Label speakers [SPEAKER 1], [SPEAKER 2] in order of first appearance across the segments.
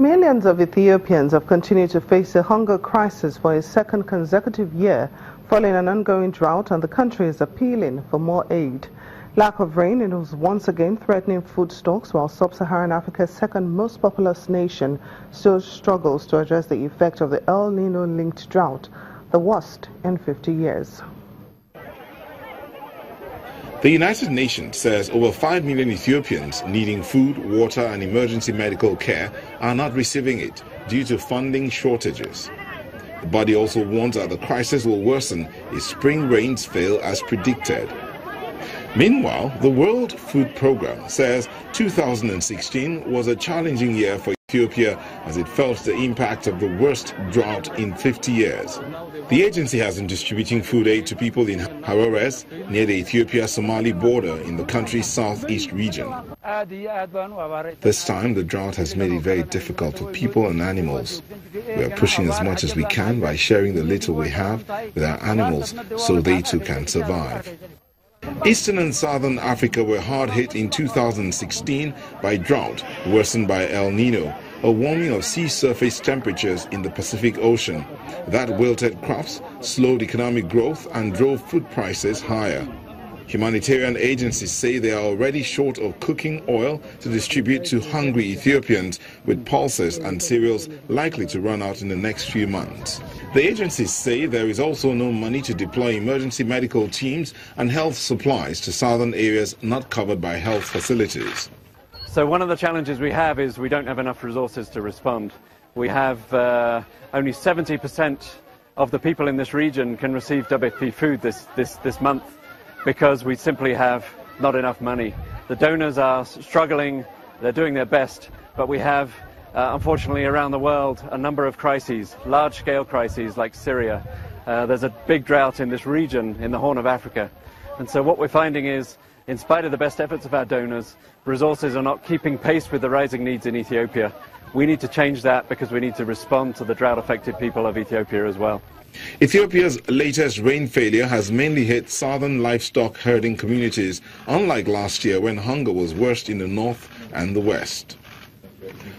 [SPEAKER 1] Millions of Ethiopians have continued to face a hunger crisis for a second consecutive year following an ongoing drought, and the country is appealing for more aid. Lack of rain is once again threatening food stocks, while sub-Saharan Africa's second most populous nation still struggles to address the effect of the El Nino-linked drought, the worst in 50 years.
[SPEAKER 2] The United Nations says over 5 million Ethiopians needing food, water and emergency medical care are not receiving it due to funding shortages. The body also warns that the crisis will worsen if spring rains fail as predicted. Meanwhile, the World Food Programme says 2016 was a challenging year for Ethiopia as it felt the impact of the worst drought in 50 years. The agency has been distributing food aid to people in Harores, near the Ethiopia-Somali border in the country's southeast region. This time, the drought has made it very difficult for people and animals. We are pushing as much as we can by sharing the little we have with our animals so they too can survive. Eastern and Southern Africa were hard hit in 2016 by drought worsened by El Nino, a warming of sea surface temperatures in the Pacific Ocean that wilted crops, slowed economic growth and drove food prices higher. Humanitarian agencies say they are already short of cooking oil to distribute to hungry Ethiopians, with pulses and cereals likely to run out in the next few months. The agencies say there is also no money to deploy emergency medical teams and health supplies to southern areas not covered by health facilities.
[SPEAKER 3] So one of the challenges we have is we don't have enough resources to respond. We have only 70% of the people in this region can receive WFP food this month, because we simply have not enough money. The donors are struggling, they're doing their best, but we have, unfortunately, around the world, a number of crises, large-scale crises like Syria. There's a big drought in this region, in the Horn of Africa. And so what we're finding is, in spite of the best efforts of our donors, resources are not keeping pace with the rising needs in Ethiopia. We need to change that because we need to respond to the drought-affected people of Ethiopia as well.
[SPEAKER 2] Ethiopia's latest rain failure has mainly hit southern livestock herding communities, unlike last year when hunger was worst in the north and the west.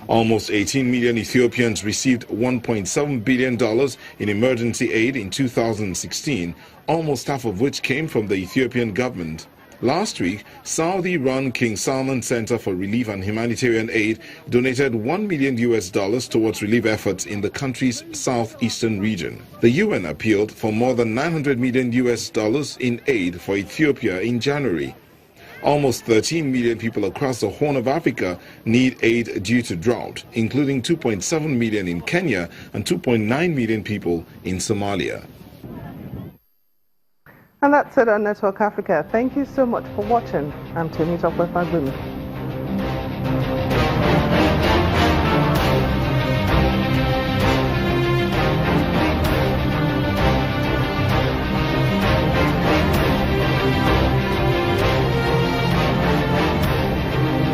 [SPEAKER 2] Almost 18 million Ethiopians received $1.7 billion in emergency aid in 2016, almost half of which came from the Ethiopian government. Last week, Saudi-run King Salman Center for Relief and Humanitarian Aid donated $1 million towards relief efforts in the country's southeastern region. The UN appealed for more than $900 million in aid for Ethiopia in January. Almost 13 million people across the Horn of Africa need aid due to drought, including 2.7 million in Kenya and 2.9 million people in Somalia.
[SPEAKER 1] And that's it on Network Africa. Thank you so much for watching. I'm Timmy Topwe Fagumi.